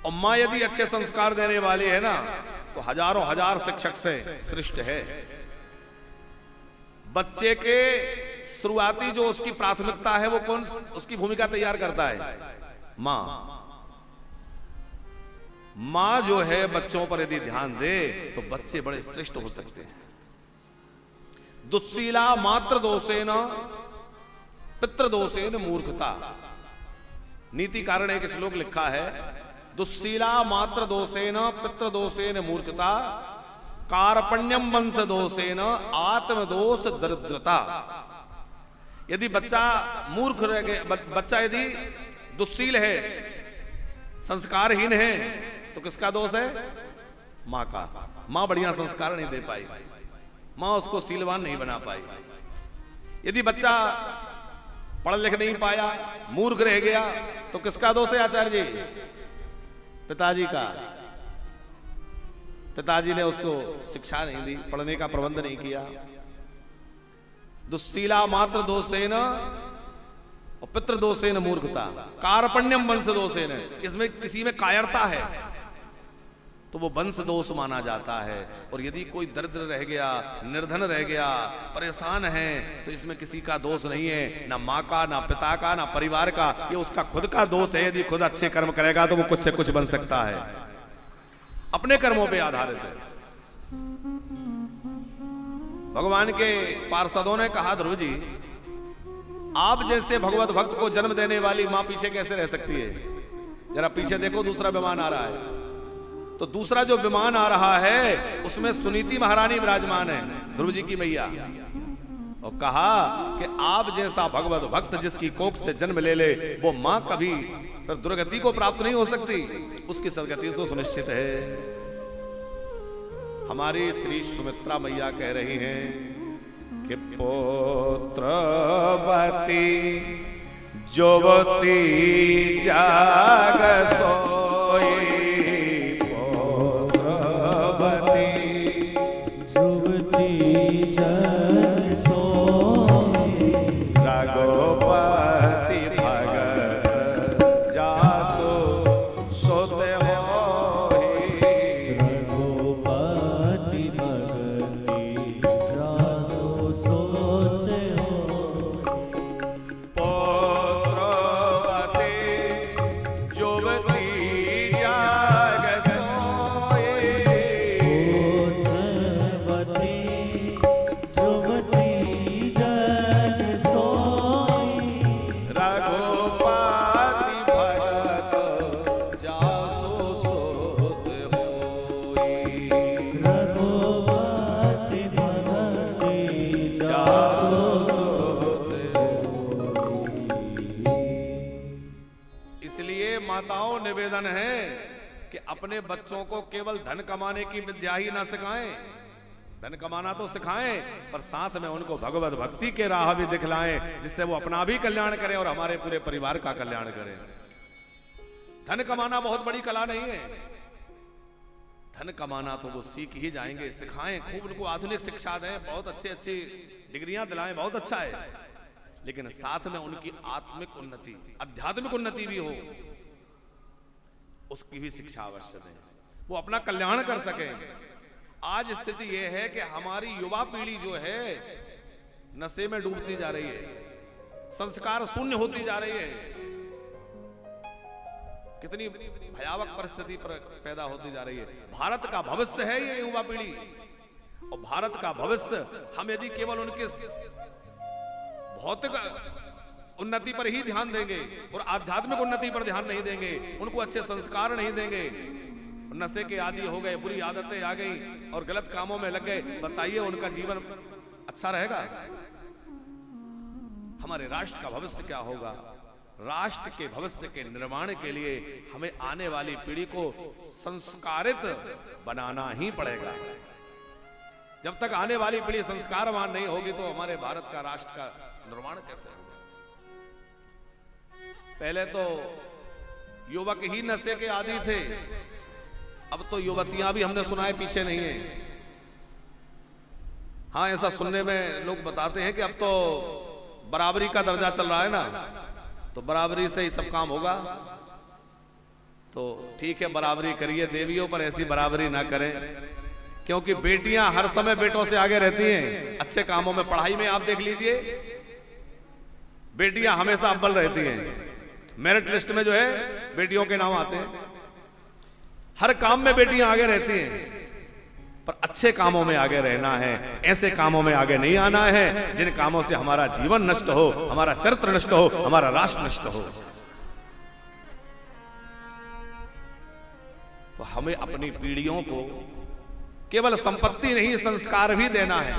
और माँ यदि अच्छे संस्कार देने वाली है ना तो हजारों हजार शिक्षक से श्रेष्ठ है। बच्चे के शुरुआती जो उसकी प्राथमिकता है वो कौन उसकी भूमिका तैयार करता है? माँ। माँ जो है बच्चों पर यदि ध्यान दे तो बच्चे बड़े श्रेष्ठ हो सकते हैं। दुस्शीला मात्र दोषेन पितृदोषेन मूर्खता, नीति कारण एक श्लोक लिखा है, दुस्शीला मात्र दोषेन पितृदोषेन मूर्खता, कार्पण्यम वंश दोषेन आत्मदोष दरिद्रता। यदि बच्चा मूर्ख रह गया, बच्चा यदि दुस्शील है, संस्कारहीन है, तो किसका दोष है? माँ का। माँ बढ़िया संस्कार नहीं दे पाई, माँ उसको शीलवान नहीं बना पाई। यदि बच्चा पढ़ लिख नहीं पाया, मूर्ख रह गया, तो किसका दोष है आचार्य जी? पिताजी का। पिताजी ने उसको शिक्षा नहीं दी, पढ़ने का प्रबंध नहीं किया। दुस्शीला मात्र दोषेन और पितृदोषेन मूर्खता, कार्पण्यम वंश दोषेन, इसमें किसी में कायरता है तो वो वंश दोष माना जाता है। और यदि कोई दरिद्र रह गया, निर्धन रह गया, परेशान है, तो इसमें किसी का दोष नहीं है, ना माँ का, ना पिता का, ना परिवार का, ये उसका खुद का दोष है। यदि खुद अच्छे कर्म करेगा तो वो कुछ से कुछ बन सकता है, अपने कर्मों पे आधारित है। भगवान के पार्षदों ने कहा, ध्रुव जी आप जैसे भगवत भक्त को जन्म देने वाली मां पीछे कैसे रह सकती है? जरा पीछे देखो, दूसरा विमान आ रहा है। तो दूसरा जो विमान आ रहा है उसमें सुनीति महारानी विराजमान है, ध्रुव जी की मैया। और कहा कि आप जैसा भगवत भक्त जिसकी कोख से जन्म ले ले, वो मां कभी फिर दुर्गति को प्राप्त नहीं हो सकती, उसकी सदगति तो सुनिश्चित है। हमारी श्री सुमित्रा मैया कह रही हैं कि पुत्रवती जोवती जाग सोई, निवेदन है कि अपने बच्चों को केवल धन कमाने की विद्या ही ना सिखाएं, धन कमाना तो सिखाएं, पर साथ में उनको भगवत भक्ति के राह भी दिखलाएं, जिससे वो अपना भी कल्याण करें और हमारे पूरे परिवार का कल्याण करें। धन कमाना बहुत बड़ी कला नहीं है, धन कमाना तो वो सीख ही जाएंगे, सिखाएं, खूब उनको आधुनिक शिक्षा दें, बहुत अच्छी डिग्रियां दिलाएं, बहुत अच्छा है, लेकिन साथ में उनकी आत्मिक उन्नति, आध्यात्मिक उन्नति भी हो, उसकी भी शिक्षा अवश्य दें, वो अपना कल्याण कर सकें। आज स्थिति यह है कि हमारी युवा पीढ़ी जो है नशे में डूबती जा रही है, संस्कार शून्य होती जा रही है, कितनी भयावह परिस्थिति पर पैदा होती जा रही है। भारत का भविष्य है ये युवा पीढ़ी, और भारत का भविष्य हम यदि केवल उनके भौतिक उन्नति पर ही ध्यान देंगे और आध्यात्मिक उन्नति पर ध्यान नहीं देंगे, उनको अच्छे संस्कार नहीं देंगे, नशे के आदी हो गए, बुरी आदतें आ गई और गलत कामों में लग गए, बताइए उनका जीवन अच्छा रहेगा? हमारे राष्ट्र का भविष्य क्या होगा? राष्ट्र के भविष्य के निर्माण के लिए हमें आने वाली पीढ़ी को संस्कारित बनाना ही पड़ेगा। जब तक आने वाली पीढ़ी संस्कारवान नहीं होगी तो हमारे भारत का राष्ट्र का निर्माण कैसे होगा? पहले तो युवक ही नशे के आदी थे, अब तो युवतियां भी हमने सुना है पीछे नहीं है। हाँ, ऐसा सुनने में लोग बताते हैं कि अब तो बराबरी का दर्जा चल रहा है ना, तो बराबरी से ही सब काम होगा। तो ठीक है, बराबरी करिए देवियों, पर ऐसी बराबरी ना करें, क्योंकि बेटियां हर समय बेटों से आगे रहती हैं अच्छे कामों में। पढ़ाई में आप देख लीजिए, बेटियां हमेशा अव्वल रहती हैं, मेरिट लिस्ट में जो है बेटियों के नाम आते हैं। हर काम में बेटियां आगे रहती हैं, पर अच्छे कामों में आगे रहना है, ऐसे कामों में आगे नहीं आना है जिन कामों से हमारा जीवन नष्ट हो, हमारा चरित्र नष्ट हो, हमारा राष्ट्र नष्ट हो। तो हमें अपनी पीढ़ियों को केवल संपत्ति नहीं, संस्कार भी देना है।